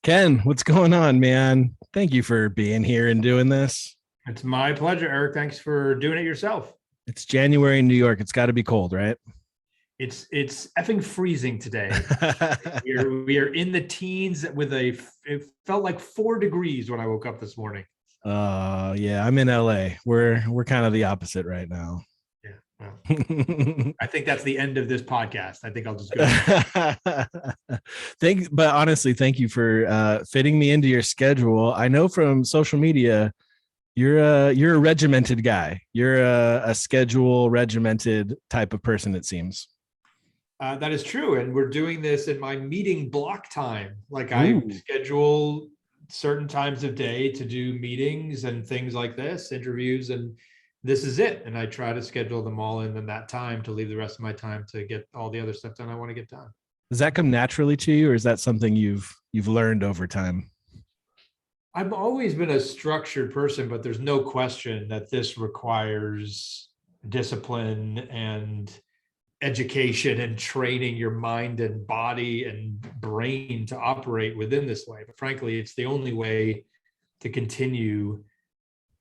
Ken, what's going on, man? Thank you for being here and doing this. It's my pleasure, Eric. Thanks for doing it yourself. It's January in New York. It's got to be cold, right? It's effing freezing today. We are in the teens with it felt like 4 degrees when I woke up this morning. Yeah, I'm in LA. We're kind of the opposite right now. Yeah. Well, I think that's the end of this podcast. I think I'll just go. But honestly, thank you for fitting me into your schedule. I know from social media you're a regimented guy. You're a schedule regimented type of person, it seems. That is true. And we're doing this in my meeting block time. Like I Ooh. schedule certain times of day to do meetings and things like this, interviews, and this is it. And I try to schedule them all in that time to leave the rest of my time to get all the other stuff done I want to get done. Does that come naturally to you, or is that something you've learned over time? I've always been a structured person, but there's no question that this requires discipline and education and training your mind and body and brain to operate within this way. But frankly, it's the only way to continue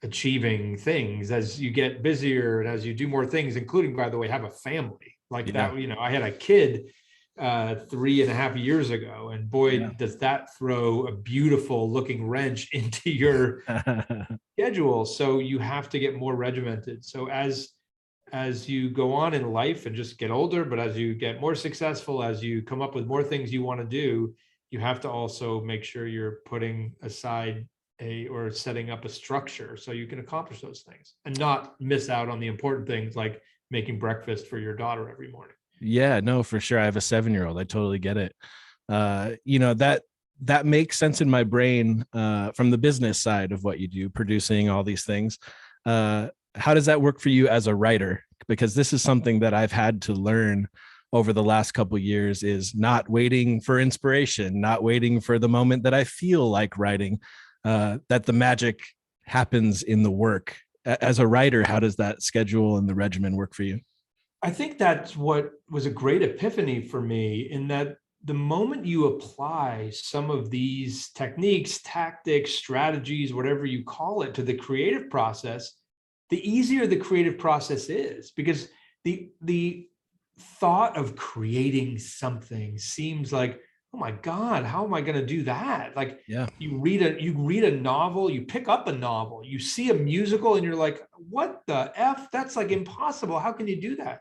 achieving things as you get busier and as you do more things, including, by the way, have a family like Yeah. that. I had a kid 3.5 years ago, and boy, Yeah. does that throw a beautiful looking wrench into your schedule. So you have to get more regimented. So as you go on in life and just get older, but as you get more successful, as you come up with more things you want to do, you have to also make sure you're putting aside or setting up a structure so you can accomplish those things and not miss out on the important things like making breakfast for your daughter every morning. Yeah, no, for sure. I have a 7-year-old. I totally get it. That makes sense in my brain from the business side of what you do, producing all these things. How does that work for you as a writer? Because this is something that I've had to learn over the last couple of years, is not waiting for inspiration, not waiting for the moment that I feel like writing, that the magic happens in the work. As a writer, how does that schedule and the regimen work for you? I think that's what was a great epiphany for me, in that the moment you apply some of these techniques, tactics, strategies, whatever you call it, to the creative process, the easier the creative process is, because the thought of creating something seems like, oh my God, how am I going to do that? Like, Yeah. you read a novel, you pick up a novel, you see a musical, and you're like, what the F? That's like impossible. How can you do that?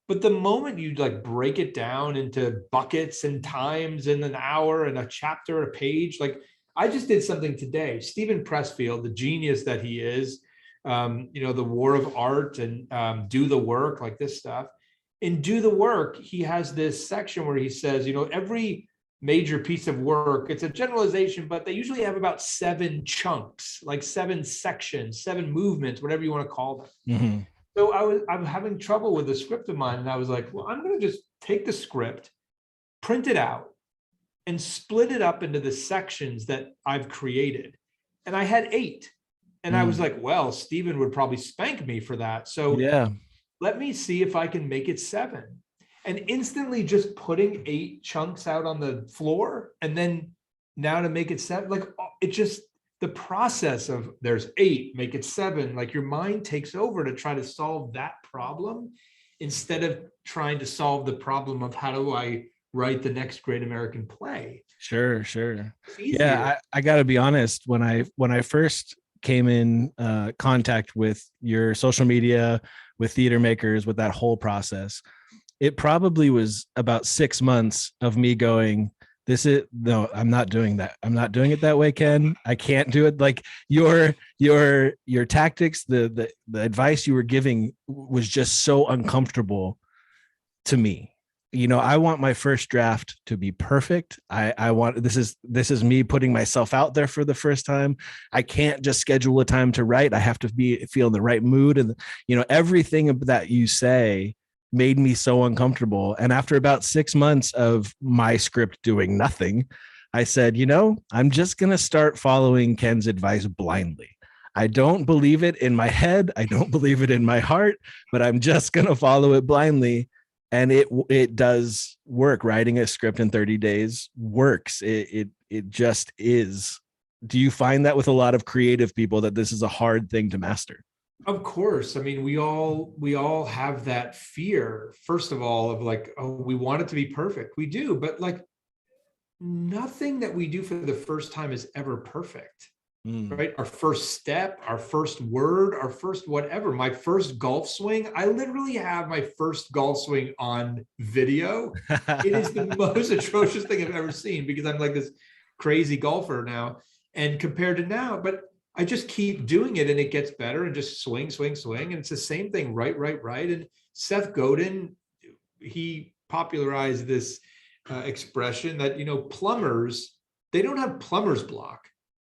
But the moment you like break it down into buckets and times and an hour and a chapter, a page, like I just did something today. Stephen Pressfield, the genius that he is, the War of Art and Do the Work, like this stuff. In Do the Work, he has this section where he says, every major piece of work, it's a generalization, but they usually have about 7 chunks, like 7 sections, 7 movements, whatever you want to call them. Mm-hmm. So I'm having trouble with a script of mine, and I was like, well, I'm going to just take the script, print it out, and split it up into the sections that I've created. And I had 8. And I was like, well, Stephen would probably spank me for that. So Yeah. let me see if I can make it 7. And instantly just putting 8 chunks out on the floor, and then now to make it 7, like it just, the process of there's 8, make it 7, like your mind takes over to try to solve that problem instead of trying to solve the problem of how do I write the next great American play. Sure, sure. It's Yeah, easier. I got to be honest. When I first came in contact with your social media, with theater makers, with that whole process, it probably was about 6 months of me going, this is no, I'm not doing that. I'm not doing it that way, Ken. I can't do it. Like your tactics, the advice you were giving was just so uncomfortable to me. I want my first draft to be perfect. I want, this is me putting myself out there for the first time. I can't just schedule a time to write. I have to feel in the right mood. And everything that you say made me so uncomfortable. And after about 6 months of my script doing nothing, I said, I'm just going to start following Ken's advice blindly. I don't believe it in my head. I don't believe it in my heart, but I'm just going to follow it blindly. And it does work. Writing a script in 30 days works. It just is. Do you find that with a lot of creative people that this is a hard thing to master? Of course. I mean, we all have that fear, first of all, of like, oh, we want it to be perfect. We do, but like nothing that we do for the first time is ever perfect. Mm. Right? Our first step, our first word, our first whatever. My first golf swing, I literally have my first golf swing on video. It is the most atrocious thing I've ever seen because I'm like this crazy golfer now. And compared to now, but I just keep doing it and it gets better and just swing, swing, swing. And it's the same thing, right, right, right. And Seth Godin, he popularized this expression that, plumbers, they don't have plumber's block.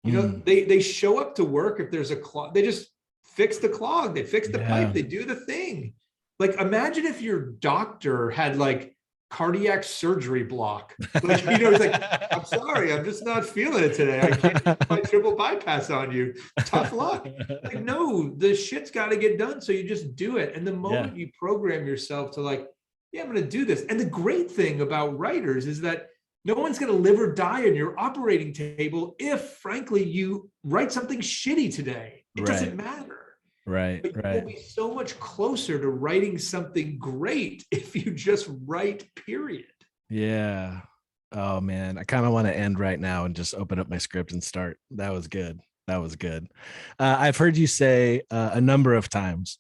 Mm. They show up to work if there's a clog, they just fix the clog, they fix the Yeah. pipe, they do the thing. Like imagine if your doctor had like cardiac surgery block. Like, it's like, I'm sorry, I'm just not feeling it today. I can't do my triple bypass on you. Tough luck. Like, no, the shit's got to get done. So you just do it. And the Yeah. moment you program yourself to like, yeah, I'm going to do this. And the great thing about writers is that no one's going to live or die on your operating table if, frankly, you write something shitty today. It Right. doesn't matter. Right. But Right. you'll be so much closer to writing something great if you just write, period. Yeah. Oh man, I kind of want to end right now and just open up my script and start. That was good. That was good. I've heard you say a number of times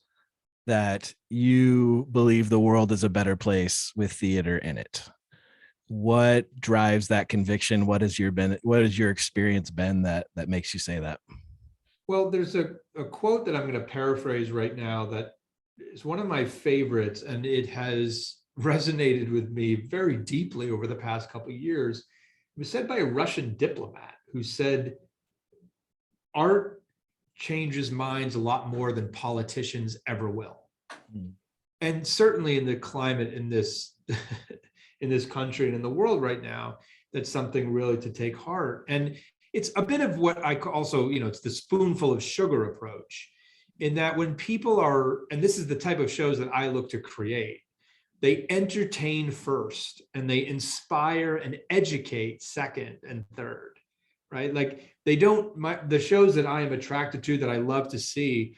that you believe the world is a better place with theater in it. What drives that conviction? What has your experience been that makes you say that? Well, there's a quote that I'm going to paraphrase right now that is one of my favorites, and it has resonated with me very deeply over the past couple of years. It was said by a Russian diplomat who said, art changes minds a lot more than politicians ever will. Mm. And certainly in the climate in this in this country and in the world right now, that's something really to take heart. And it's a bit of what I also, it's the spoonful of sugar approach, in that when people are, and this is the type of shows that I look to create, they entertain first and they inspire and educate second and third, right? Like they don't, the shows that I am attracted to, that I love to see,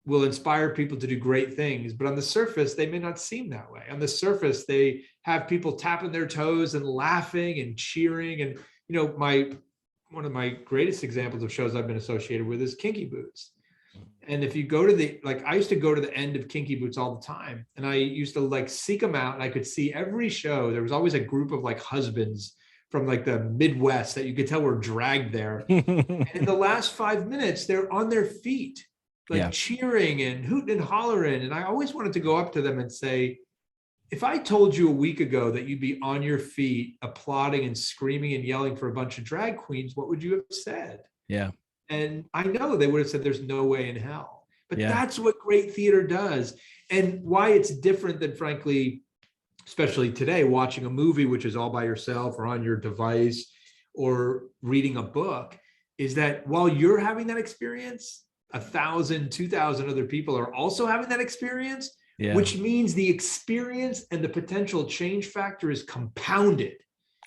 will inspire people to do great things, but on the surface, they may not seem that way. On the surface, they have people tapping their toes and laughing and cheering. And, one of my greatest examples of shows I've been associated with is Kinky Boots. And if you go to I used to go to the end of Kinky Boots all the time. And I used to seek them out, and I could see every show. There was always a group of husbands from the Midwest that you could tell were dragged there. And in the last 5 minutes, they're on their feet, cheering and hooting and hollering. And I always wanted to go up to them and say, if I told you a week ago that you'd be on your feet applauding and screaming and yelling for a bunch of drag queens, what would you have said? Yeah. And I know they would have said there's no way in hell. But that's what great theater does. And why it's different than, frankly, especially today, watching a movie, which is all by yourself or on your device, or reading a book, is that while you're having that experience, 1,000, 2,000 other people are also having that experience, which means the experience and the potential change factor is compounded.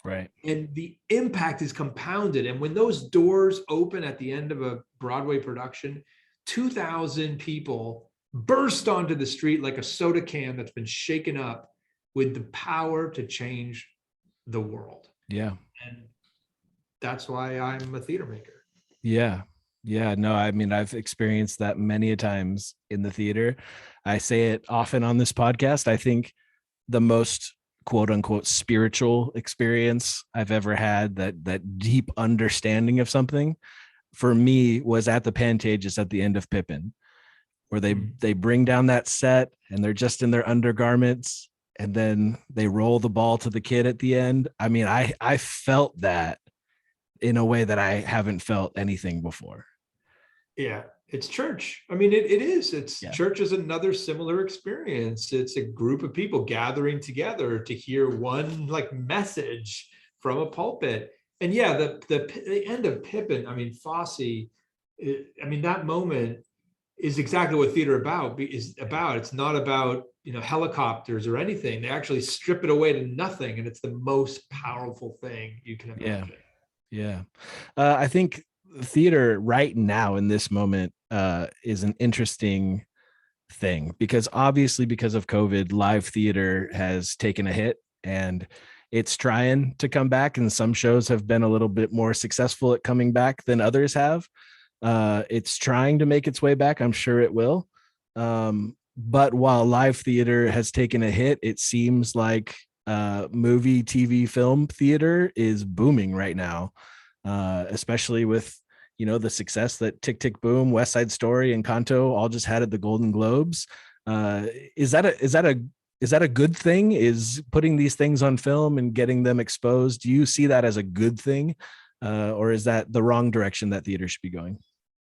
Right. And the impact is compounded. And when those doors open at the end of a Broadway production, 2,000 people burst onto the street like a soda can that's been shaken up with the power to change the world. Yeah. And that's why I'm a theater maker. Yeah. Yeah, no, I mean, I've experienced that many a times in the theater. I say it often on this podcast. I think the most quote unquote spiritual experience I've ever had, that deep understanding of something, for me was at the Pantages at the end of Pippin, where they bring down that set and they're just in their undergarments, and then they roll the ball to the kid at the end. I mean, I felt that in a way that I haven't felt anything before. Yeah, it's church. I mean, it is. Church is another similar experience. It's a group of people gathering together to hear one message from a pulpit. And the end of Pippin, I mean, Fosse, that moment, is exactly what theater is about. It's not about, helicopters or anything. They actually strip it away to nothing, and it's the most powerful thing you can Yeah. imagine. Yeah. I think theater right now in this moment is an interesting thing, because obviously because of COVID, live theater has taken a hit, and it's trying to come back. And some shows have been a little bit more successful at coming back than others have. It's trying to make its way back. I'm sure it will. But while live theater has taken a hit, it seems like movie, TV, film theater is booming right now, especially with the success that Tick Tick Boom, West Side Story, and Kanto all just had at the Golden Globes. Is that a good thing? Is putting these things on film and getting them exposed? Do you see that as a good thing, or is that the wrong direction that theater should be going?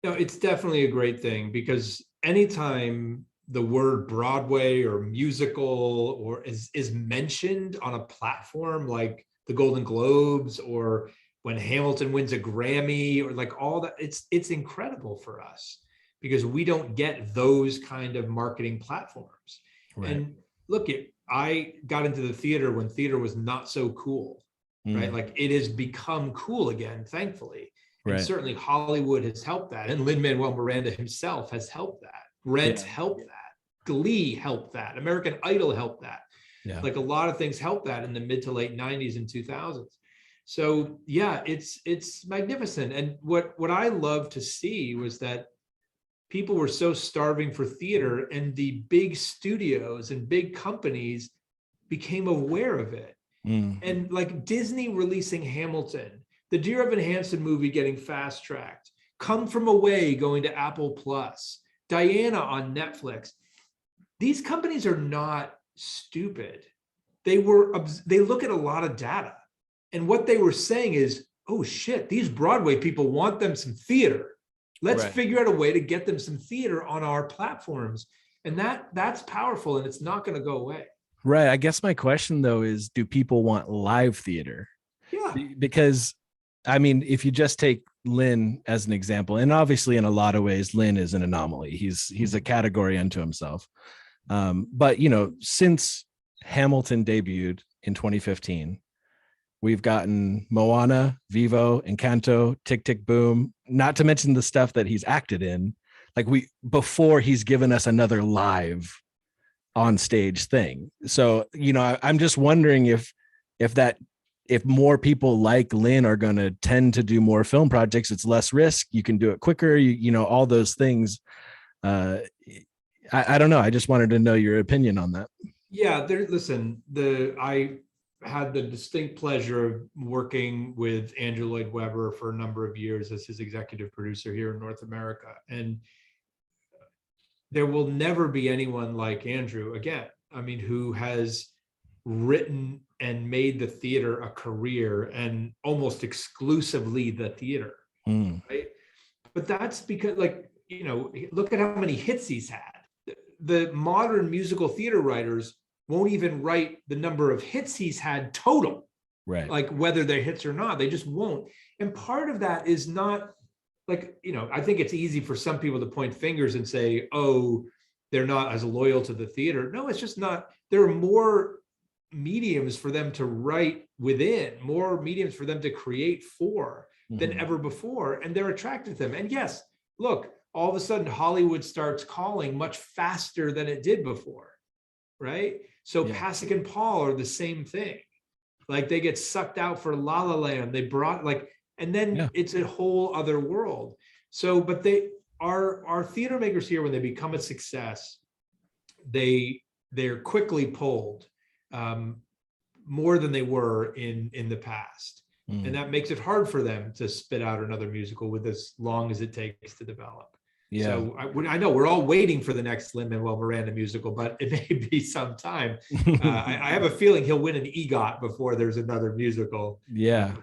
No, it's definitely a great thing, because anytime the word Broadway or musical or is mentioned on a platform like the Golden Globes, or when Hamilton wins a Grammy, or like all that, it's incredible for us, because we don't get those kind of marketing platforms. Right. And look, I got into the theater when theater was not so cool, right? Mm, Like, it has become cool again, thankfully. And right. certainly Hollywood has helped that. And Lin-Manuel Miranda himself has helped that. Rent Yeah. helped that. Glee helped that. American Idol helped that. Yeah. Like, a lot of things helped that in the mid to late 90s and 2000s. So yeah, it's magnificent. And what I love to see was that people were so starving for theater, and the big studios and big companies became aware of it. Mm, And like Disney releasing Hamilton, the Dear Evan Hansen movie getting fast tracked, Come From Away going to Apple Plus, Diana on Netflix. These companies are not stupid. They look at a lot of data, and what they were saying is, oh shit, these Broadway people want them some theater. Let's right. figure out a way to get them some theater on our platforms. And that's powerful, and it's not going to go away. Right. I guess my question though is, do people want live theater? Yeah. Because I mean, if you just take Lin as an example, and obviously in a lot of ways, Lin is an anomaly. He's a category unto himself. But since Hamilton debuted in 2015, we've gotten Moana, Vivo, Encanto, Tick Tick Boom, not to mention the stuff that he's acted in. Like before he's given us another live on stage thing. So, I'm just wondering if more people like Lin are going to tend to do more film projects. It's less risk. You can do it quicker. All those things. I don't know. I just wanted to know your opinion on that. Yeah, listen, I had the distinct pleasure of working with Andrew Lloyd Webber for a number of years as his executive producer here in North America. And there will never be anyone like Andrew again. I mean, who has written and made the theater a career, and almost exclusively the theater, right? But that's because, look at how many hits he's had. The modern musical theater writers won't even write the number of hits he's had total, Right. like whether they're hits or not. They just won't. And part of that is not I think it's easy for some people to point fingers and say, oh, they're not as loyal to the theater. No, it's just not. There are more mediums for them to write within, more mediums for them to create for than ever before. And they're attracted to them. And yes, look, all of a sudden Hollywood starts calling much faster than it did before, right? So Yeah. Pasek and Paul are the same thing. Like, they get sucked out for La La Land. They brought and then it's a whole other world. So, but our theater makers here, when they become a success, they're quickly pulled, more than they were in the past. And that makes it hard for them to spit out another musical with as long as it takes to develop. Yeah. So I know we're all waiting for the next Lin-Manuel Miranda musical, but it may be some time. I have a feeling he'll win an EGOT before there's another musical. Yeah.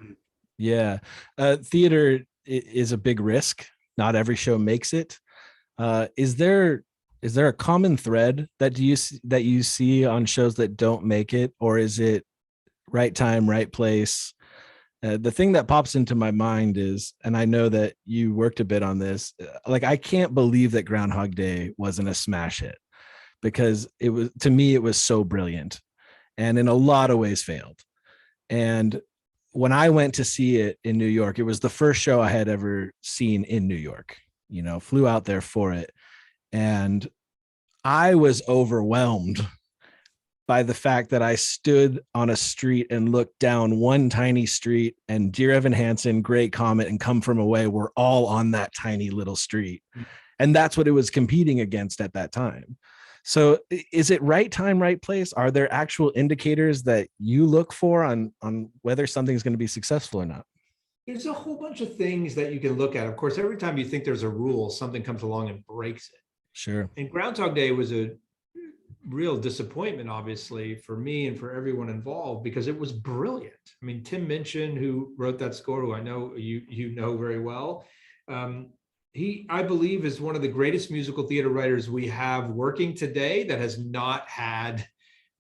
Yeah. Theater is a big risk. Not every show makes it. Is there a common thread that you see on shows that don't make it, or is it right time, right place? The thing that pops into my mind is, and I know that you worked a bit on this, like I can't believe that Groundhog Day wasn't a smash hit, because it was, to me, it was so brilliant and in a lot of ways failed. And when I went to see it in New York, it was the first show I had ever seen in New York, flew out there for it. And I was overwhelmed by the fact that I stood on a street and looked down one tiny street, and Dear Evan Hansen, Great Comet, and Come From Away were all on that tiny little street. And that's what it was competing against at that time. So is it right time, right place? Are there actual indicators that you look for on whether something's going to be successful or not? There's a whole bunch of things that you can look at. Of course, every time you think there's a rule, something comes along and breaks it. Sure. And Groundhog Day was a real disappointment, obviously, for me and for everyone involved, because it was brilliant. I mean, Tim Minchin, who wrote that score, who I know you know very well, he, I believe, is one of the greatest musical theater writers we have working today that has not had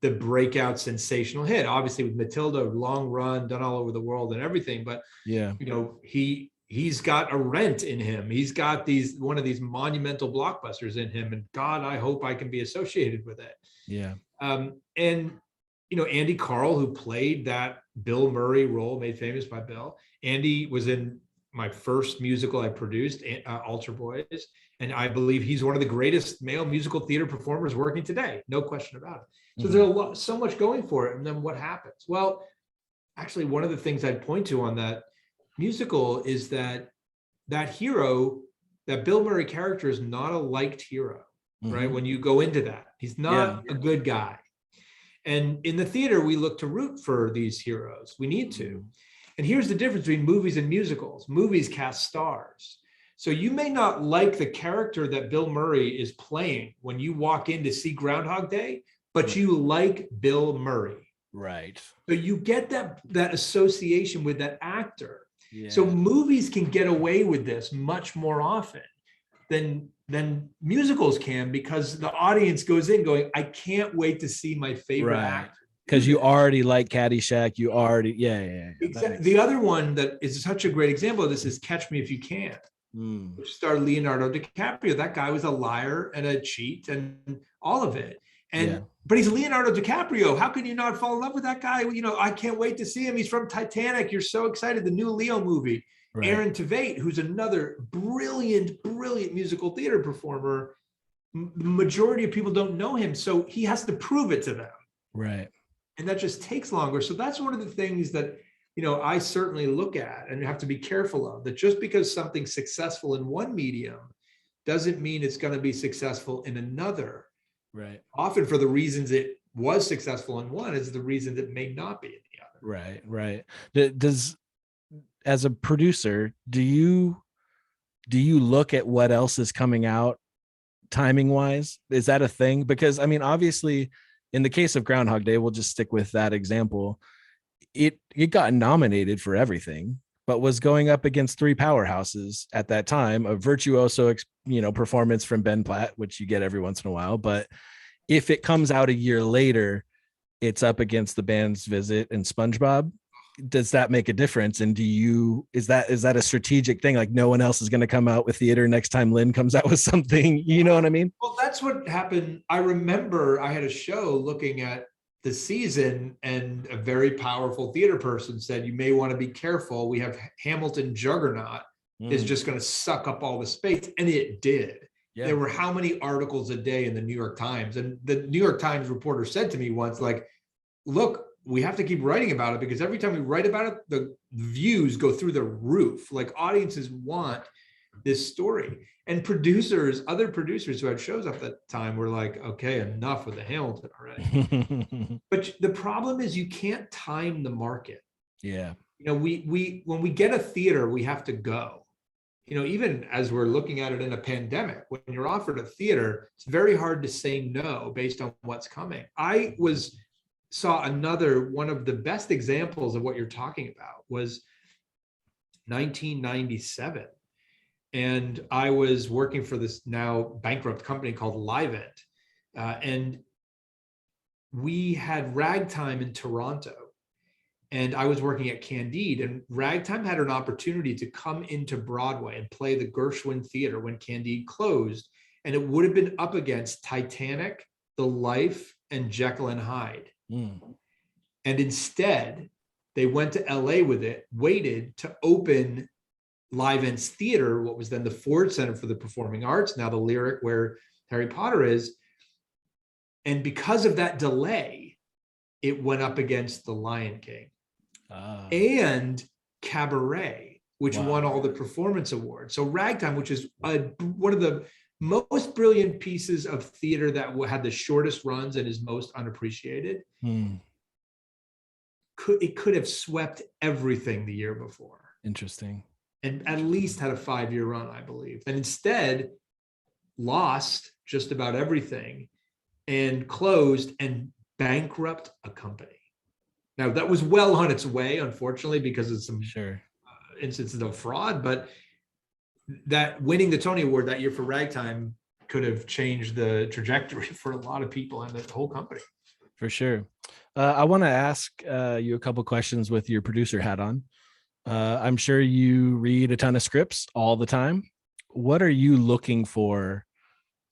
the breakout sensational hit. Obviously, with Matilda, long run, done all over the world and everything, but yeah, he's got a Rent in him. He's got one of these monumental blockbusters in him, and God, I hope I can be associated with it. Yeah. And Andy Carl, who played that Bill Murray role, made famous by Bill. Andy was in my first musical I produced, Altar Boys, and I believe he's one of the greatest male musical theater performers working today. No question about it. So there's so much going for it. And then what happens? Well, actually, one of the things I'd point to on that musical is that hero, that Bill Murray character, is not a liked hero, right? When you go into that, he's not a good guy. And in the theater, we look to root for these heroes. We need to. And here's the difference between movies and musicals. Movies cast stars. So you may not like the character that Bill Murray is playing when you walk in to see Groundhog Day, but you like Bill Murray. Right. So you get that association with that actor. Yeah. So movies can get away with this much more often than musicals can, because the audience goes in going, I can't wait to see my favorite actor. Because you already like Caddyshack. You already, Exactly. The other one that is such a great example of this is Catch Me If You Can, which starred Leonardo DiCaprio. That guy was a liar and a cheat and all of it. But he's Leonardo DiCaprio. How can you not fall in love with that guy? I can't wait to see him. He's from Titanic. You're so excited. The new Leo movie. Right. Aaron Tveit, who's another brilliant musical theater performer. The majority of people don't know him, so he has to prove it to them. Right. And that just takes longer. So that's one of the things that, I certainly look at and have to be careful of, that just because something's successful in one medium doesn't mean it's going to be successful in another. Right. Often for the reasons it was successful in one is the reason it may not be in the other. Right. Does, as a producer, do you look at what else is coming out timing wise? Is that a thing? Because I mean, obviously, in the case of Groundhog Day, we'll just stick with that example. It got nominated for everything, but was going up against three powerhouses at that time, a virtuoso, performance from Ben Platt, which you get every once in a while. But if it comes out a year later, it's up against The Band's Visit and SpongeBob. Does that make a difference? And is that a strategic thing? Like no one else is going to come out with theater next time Lynn comes out with something, you know what I mean? Well, that's what happened. I remember I had a show looking at the season, and a very powerful theater person said, you may want to be careful. We have Hamilton Juggernaut is just going to suck up all the space. And it did. Yeah. There were how many articles a day in the New York Times? And the New York Times reporter said to me once, like, look, we have to keep writing about it, because every time we write about it, the views go through the roof. Like audiences want this story. And other producers who had shows up at the time were like, okay, enough with the Hamilton already. But the problem is you can't time the market. Yeah. We when we get a theater, we have to go. Even as we're looking at it in a pandemic, when you're offered a theater, it's very hard to say no based on what's coming. I saw one of the best examples of what you're talking about was 1997. And I was working for this now bankrupt company called Livent. And we had ragtime in Toronto. and I was working at Candide, and Ragtime had an opportunity to come into Broadway and play the Gershwin Theater when Candide closed. And it would have been up against Titanic, The Life, and Jekyll and Hyde. Mm. And instead, they went to LA with it, waited to open Live Ents Theater, what was then the Ford Center for the Performing Arts, now the Lyric where Harry Potter is. And because of that delay, it went up against The Lion King and Cabaret, which won all the performance awards. So Ragtime, which is one of the most brilliant pieces of theater that had the shortest runs and is most unappreciated, it could have swept everything the year before. Interesting. And at least had a 5-year run, I believe. And instead lost just about everything and closed and bankrupt a company. Now, that was well on its way, unfortunately, because of some instances of fraud, but that winning the Tony Award that year for Ragtime could have changed the trajectory for a lot of people and the whole company. For sure. I want to ask you a couple questions with your producer hat on. I'm sure you read a ton of scripts all the time. What are you looking for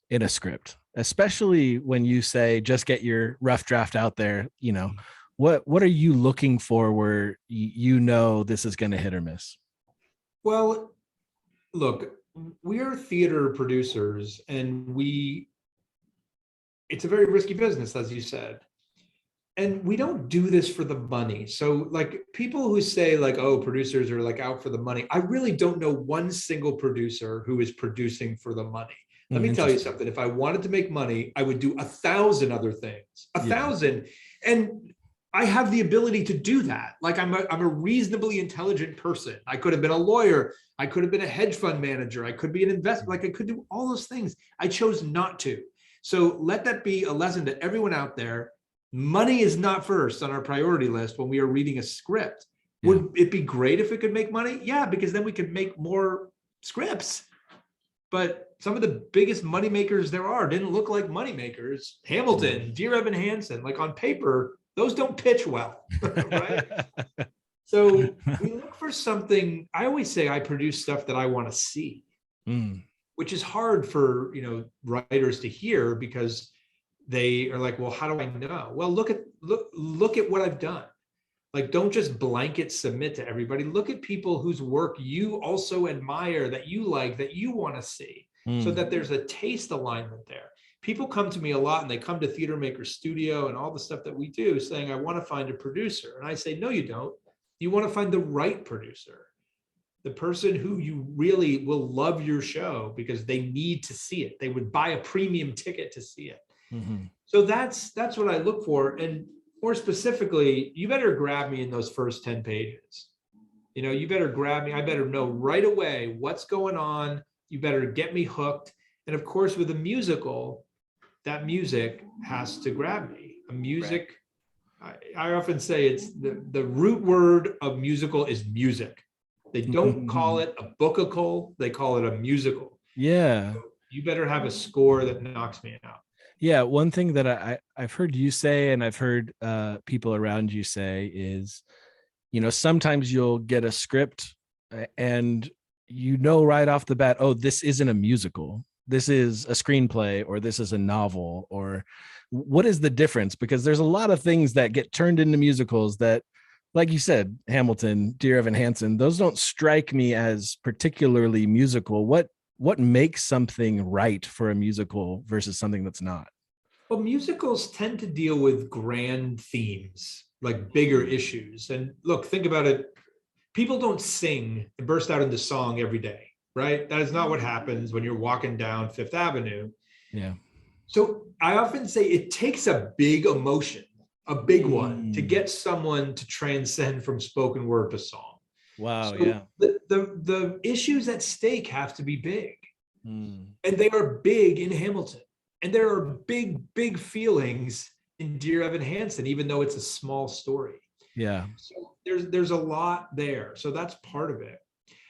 in a script, especially when you say just get your rough draft out there? You know, what are you looking for where you know this is going to hit or miss? Well, look, we are theater producers, and it's a very risky business, as you said. And we don't do this for the money. So like people who say like, oh, producers are like out for the money. I really don't know one single producer who is producing for the money. Let me tell you something. If I wanted to make money, I would do 1,000 other things, 1,000. And I have the ability to do that. Like I'm a reasonably intelligent person. I could have been a lawyer. I could have been a hedge fund manager. I could be an investor. Like I could do all those things. I chose not to. So let that be a lesson to everyone out there. Money is not first on our priority list when we are reading a script. Would it be great if it could make money? Yeah, because then we could make more scripts. But some of the biggest money makers there are didn't look like money makers. Hamilton, Dear Evan Hansen, like on paper, those don't pitch well, right? So we look for something. I always say I produce stuff that I want to see, which is hard for writers to hear because they are like, well, how do I know? Well, look at what I've done. Like, don't just blanket submit to everybody. Look at people whose work you also admire, that you like, that you want to see, so that there's a taste alignment there. People come to me a lot, and they come to Theater Maker Studio and all the stuff that we do saying, I want to find a producer. And I say, no, you don't. You want to find the right producer, the person who you really will love your show because they need to see it. They would buy a premium ticket to see it. So that's what I look for. And more specifically, you better grab me in those first 10 pages. You better grab me. I better know right away what's going on. You better get me hooked. And of course, with a musical, that music has to grab me. A music, I often say it's the root word of musical is music. They don't call it a book-a-call, they call it a musical. Yeah. So you better have a score that knocks me out. Yeah, one thing that I've heard you say, and I've heard people around you say is, sometimes you'll get a script and right off the bat, oh, this isn't a musical. This is a screenplay, or this is a novel, or what is the difference? Because there's a lot of things that get turned into musicals that, like you said, Hamilton, Dear Evan Hansen, those don't strike me as particularly musical. What makes something right for a musical versus something that's not? Well, musicals tend to deal with grand themes, like bigger issues. And look, think about it. People don't sing and burst out into song every day, right? That is not what happens when you're walking down Fifth Avenue. Yeah. So I often say it takes a big emotion, a big one, to get someone to transcend from spoken word to song. Wow. So yeah. The issues at stake have to be big. And they are big in Hamilton. And there are big, big feelings in Dear Evan Hansen, even though it's a small story. Yeah. So there's a lot there. So that's part of it.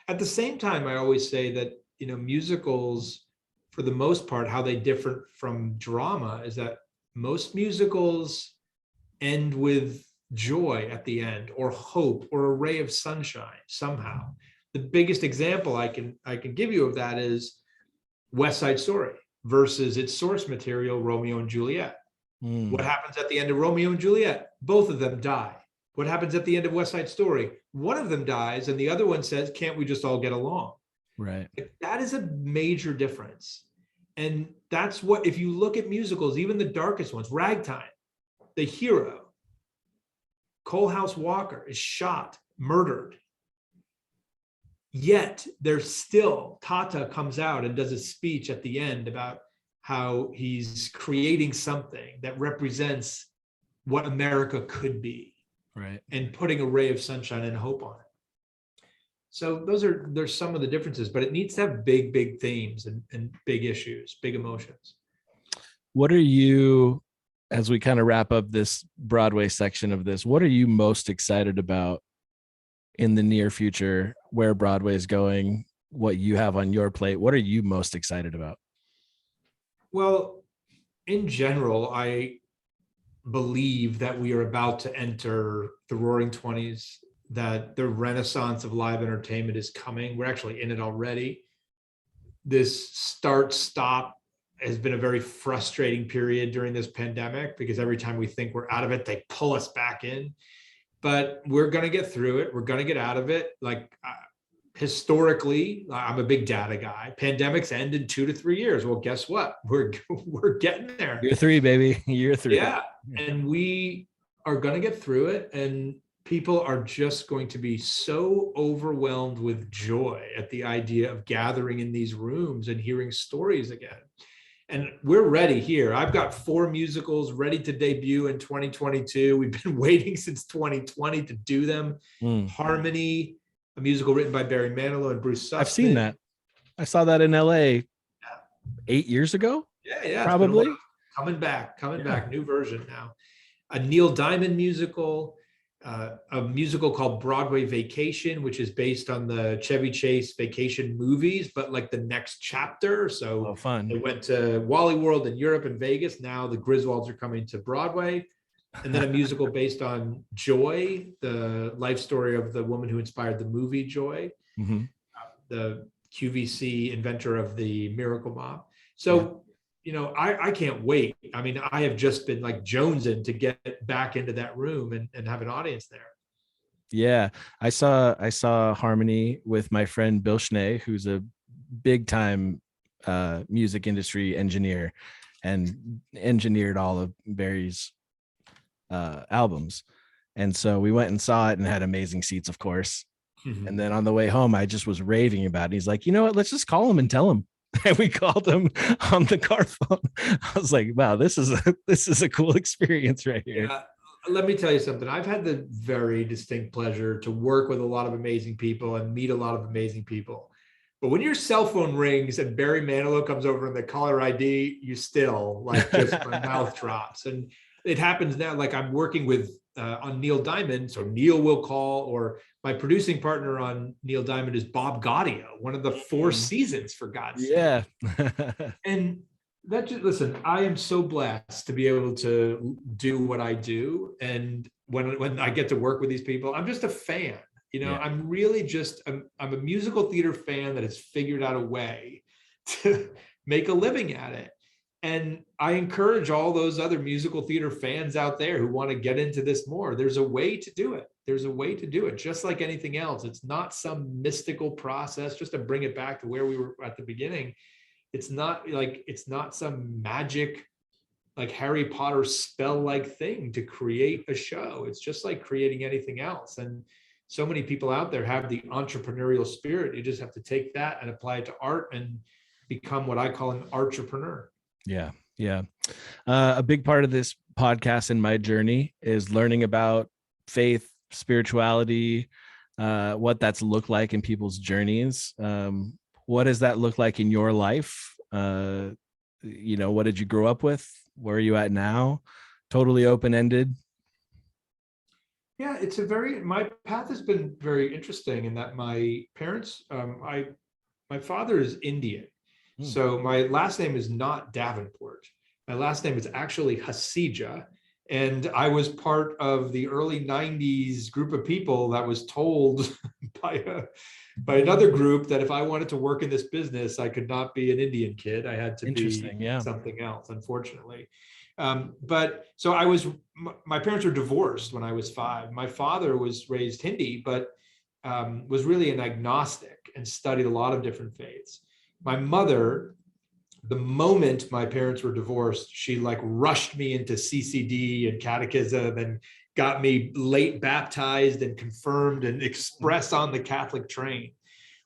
At the same time, I always say that, musicals, for the most part, how they differ from drama is that most musicals end with joy at the end, or hope, or a ray of sunshine somehow. The biggest example I can give you of that is West Side Story versus its source material, Romeo and Juliet. What happens at the end of Romeo and Juliet? Both of them die. What happens at the end of West Side Story? One of them dies, and the other one says, "Can't we just all get along?" Right. That is a major difference. And that's what, if you look at musicals, even the darkest ones, Ragtime, the hero, Coalhouse Walker, is shot, murdered. Yet there's still, Tata comes out and does a speech at the end about how he's creating something that represents what America could be. Right. And putting a ray of sunshine and hope on it. So there's some of the differences, but it needs to have big themes and big issues, big emotions. What are you, as we kind of wrap up this Broadway section of this, what are you most excited about in the near future, where Broadway is going, what you have on your plate? What are you most excited about? Well, in general, I believe that we are about to enter the roaring 20s, that the renaissance of live entertainment is coming. We're actually in it already. This start-stop has been a very frustrating period during this pandemic, because every time we think we're out of it, they pull us back in. But we're going to get through it. We're going to get out of it. Like, historically, I'm a big data guy. Pandemics end in 2 to 3 years. Well, guess what? We're getting there. Year 3, baby. Year 3. Yeah. And we are going to get through it. And people are just going to be so overwhelmed with joy at the idea of gathering in these rooms and hearing stories again. And we're ready here. I've got 4 musicals ready to debut in 2022. We've been waiting since 2020 to do them. Harmony, a musical written by Barry Manilow and Bruce Sussman. I've seen that. I saw that in LA 8 years ago. Yeah. Probably. Coming back, new version now. A Neil Diamond musical, a musical called Broadway Vacation, which is based on the Chevy Chase Vacation movies, but like the next chapter. So fun. They went to Wally World in Europe and Vegas. Now the Griswolds are coming to Broadway. And then a musical based on Joy, the life story of the woman who inspired the movie Joy, the QVC inventor of the Miracle Mop. So, I can't wait. I mean, I have just been like jonesing to get back into that room and have an audience there. Yeah. I saw Harmony with my friend Bill Schnee, who's a big time music industry engineer and engineered all of Barry's albums. And so we went and saw it and had amazing seats, of course. And then on the way home, I just was raving about it. He's like, you know what? Let's just call him and tell him. And we called him on the car phone. I was like, wow, this is a cool experience right here. Yeah. Let me tell you something. I've had the very distinct pleasure to work with a lot of amazing people and meet a lot of amazing people. But when your cell phone rings and Barry Manilow comes over in the caller ID, you still like just my mouth drops. And it happens now. Like, I'm working with on Neil Diamond, so Neil will call, or my producing partner on Neil Diamond is Bob Gaudio, one of the 4 seasons, for God's sake. Yeah. And that just, listen, I am so blessed to be able to do what I do. And when I get to work with these people, I'm just a fan. I'm really just, I'm a musical theater fan that has figured out a way to make a living at it. And I encourage all those other musical theater fans out there who want to get into this more. There's a way to do it. There's a way to do it, just like anything else. It's not some mystical process. Just to bring it back to where we were at the beginning, it's not some magic, like Harry Potter spell-like thing to create a show. It's just like creating anything else. And so many people out there have the entrepreneurial spirit. You just have to take that and apply it to art and become what I call an entrepreneur. Yeah. Yeah. A big part of this podcast and my journey is learning about faith, spirituality, what that's looked like in people's journeys. What does that look like in your life? What did you grow up with? Where are you at now? Totally open-ended. Yeah, my path has been very interesting in that my parents, my father is Indian. So my last name is not Davenport. My last name is actually Hasija. And I was part of the early 90s group of people that was told by another group that if I wanted to work in this business, I could not be an Indian kid. I had to be Interesting. Yeah. something else, unfortunately. But so my parents were divorced when I was 5. My father was raised Hindi, but was really an agnostic and studied a lot of different faiths. My mother, the moment my parents were divorced, she like rushed me into CCD and catechism and got me late baptized and confirmed and express on the Catholic train,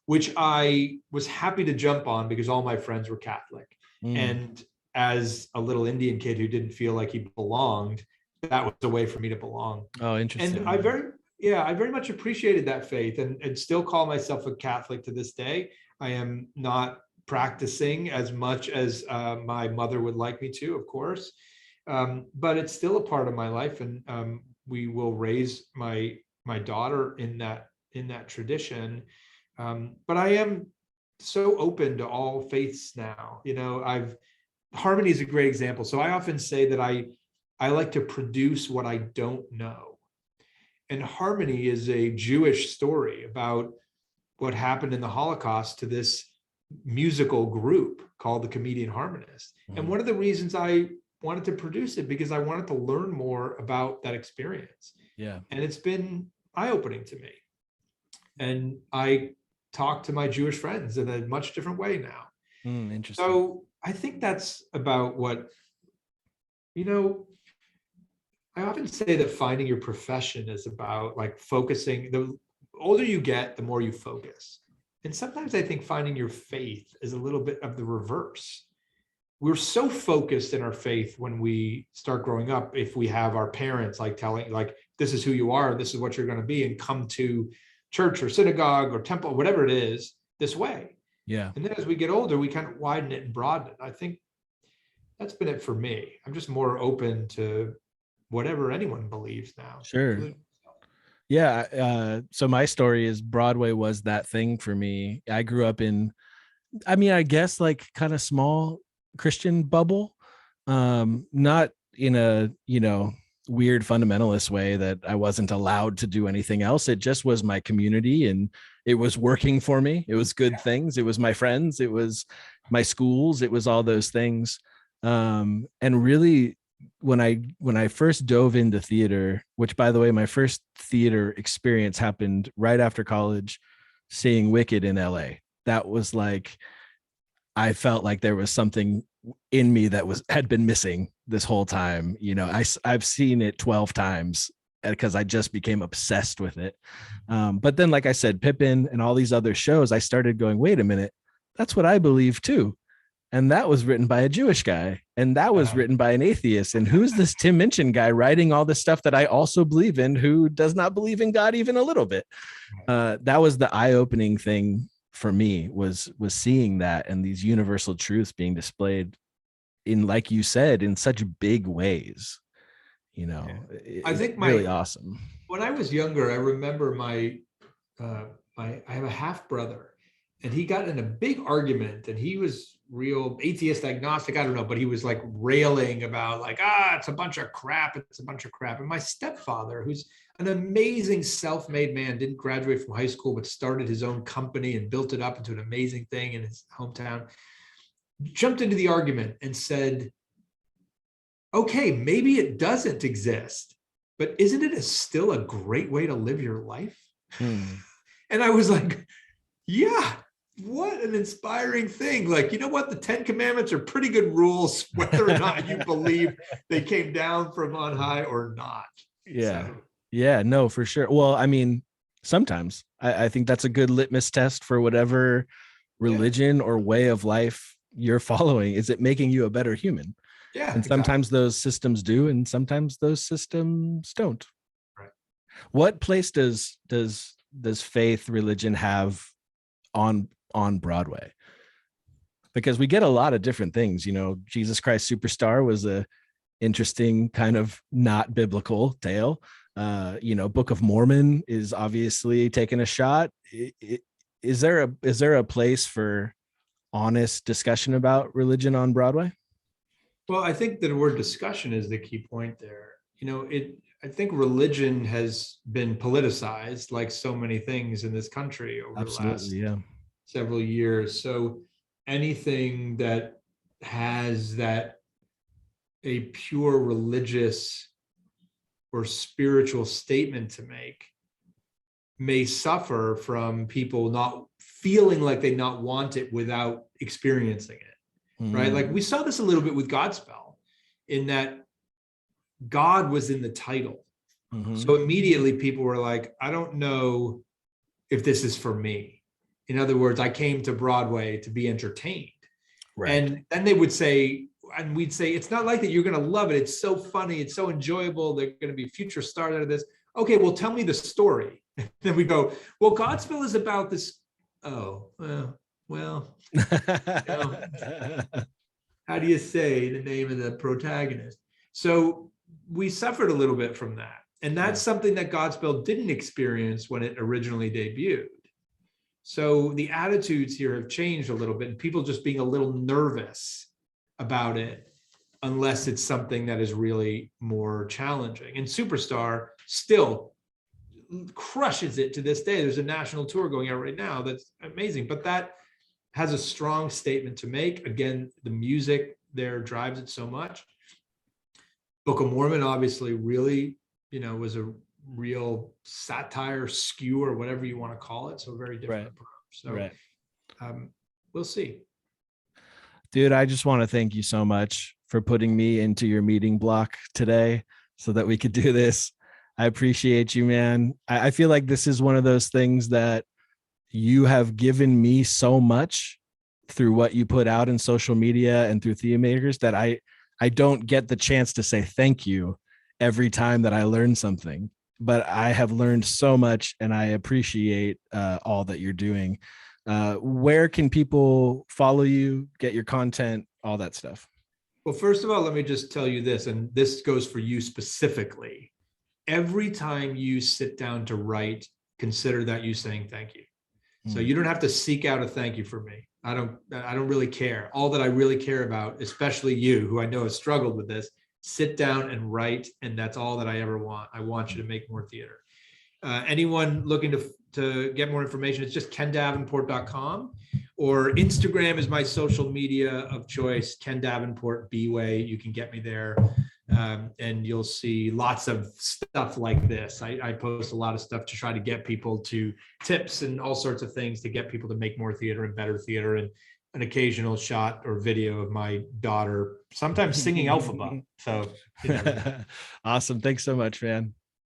which I was happy to jump on because all my friends were Catholic. And as a little Indian kid who didn't feel like he belonged, that was a way for me to belong. Oh, interesting. And I very much appreciated that faith and still call myself a Catholic to this day. I am not practicing as much as my mother would like me to, of course, but it's still a part of my life, and we will raise my daughter in that tradition. But I am so open to all faiths now. Harmony is a great example. So I often say that I like to produce what I don't know. And Harmony is a Jewish story about what happened in the Holocaust to this musical group called the Comedian Harmonists. And one of the reasons I wanted to produce it, because I wanted to learn more about that experience. Yeah. And it's been eye-opening to me. And I talk to my Jewish friends in a much different way now. Interesting. So I think that's about what, I often say that finding your profession is about like focusing. The older you get, the more you focus. And sometimes I think finding your faith is a little bit of the reverse. We're so focused in our faith when we start growing up, if we have our parents like telling, like, this is who you are, this is what you're going to be, and come to church or synagogue or temple, whatever it is, this way. Yeah. And then as we get older, we kind of widen it and broaden it. I think that's been it for me. I'm just more open to whatever anyone believes now. Sure. Yeah. So my story is Broadway was that thing for me. I grew up in, I guess like kind of small Christian bubble, not in a, weird fundamentalist way that I wasn't allowed to do anything else. It just was my community and it was working for me. It was good things. It was my friends. It was my schools. It was all those things. And really, when I first dove into theater, which by the way, my first theater experience happened right after college, seeing Wicked in LA. That was like, I felt like there was something in me that had been missing this whole time. I've seen it 12 times because I just became obsessed with it. But then, like I said, Pippin and all these other shows, I started going, wait a minute, that's what I believe too. And that was written by a Jewish guy. And that was written by an atheist. And who's this Tim Minchin guy writing all this stuff that I also believe in, who does not believe in God even a little bit? That was the eye-opening thing for me, was seeing that and these universal truths being displayed in, like you said, in such big ways. I think really awesome. When I was younger, I remember I have a half brother, and he got in a big argument, and he was real atheist, agnostic, I don't know, but he was like railing about like, it's a bunch of crap. It's a bunch of crap. And my stepfather, who's an amazing self-made man, didn't graduate from high school, but started his own company and built it up into an amazing thing in his hometown, jumped into the argument and said, okay, maybe it doesn't exist, but isn't it still a great way to live your life? And I was like, yeah, what an inspiring thing. Like, you know what? The 10 Commandments are pretty good rules, whether or not you believe they came down from on high or not. Yeah. So. Yeah, no, for sure. Well, sometimes I think that's a good litmus test for whatever religion or way of life you're following. Is it making you a better human? Yeah. And sometimes those systems do, and sometimes those systems don't. Right. What place does faith, religion have on Broadway? Because we get a lot of different things. Jesus Christ Superstar was a interesting kind of not biblical tale. Book of Mormon is obviously taking a shot. Is there a place for honest discussion about religion on Broadway? Well, I think the word discussion is the key point there. I think religion has been politicized like so many things in this country over the Absolutely. last Yeah. several years. So anything that has that a pure religious or spiritual statement to make may suffer from people not feeling like they not want it without experiencing it, right? Mm. Like we saw this a little bit with Godspell in that God was in the title. Mm-hmm. So immediately people were like, I don't know if this is for me. In other words, I came to Broadway to be entertained. Right. And then they would say, and we'd say, it's not like that. You're going to love it. It's so funny. It's so enjoyable. They're going to be future stars out of this. Okay, well, tell me the story. Then we go, well, Godspell is about this. Oh, well, you know, how do you say the name of the protagonist? So we suffered a little bit from that. And that's something that Godspell didn't experience when it originally debuted. So the attitudes here have changed a little bit, and people just being a little nervous about it, unless it's something that is really more challenging. And Superstar still crushes it to this day. There's a national tour going out right now that's amazing, but that has a strong statement to make. Again, the music there drives it so much. Book of Mormon obviously really, was a real satire, skew, or whatever you want to call it. So very different approach. So we'll see. Dude, I just want to thank you so much for putting me into your meeting block today so that we could do this. I appreciate you, man. I feel like this is one of those things that you have given me so much through what you put out in social media and through Theme Makers that I don't get the chance to say thank you every time that I learn something. But I have learned so much, and I appreciate all that you're doing. Where can people follow you, get your content, all that stuff? Well, first of all, let me just tell you this, and this goes for you specifically. Every time you sit down to write, consider that you saying thank you. So you don't have to seek out a thank you for me. I don't really care. All that I really care about, especially you, who I know has struggled with this, sit down and write. And that's all that I ever want. I want you to make more theater. Anyone looking to get more information, it's just kendavenport.com, or Instagram is my social media of choice, Ken Davenport B-Way. You can get me there. And you'll see lots of stuff like this. I post a lot of stuff to try to get people to tips and all sorts of things to get people to make more theater and better theater, and an occasional shot or video of my daughter, sometimes singing Alphaba. So awesome. Thanks so much, man.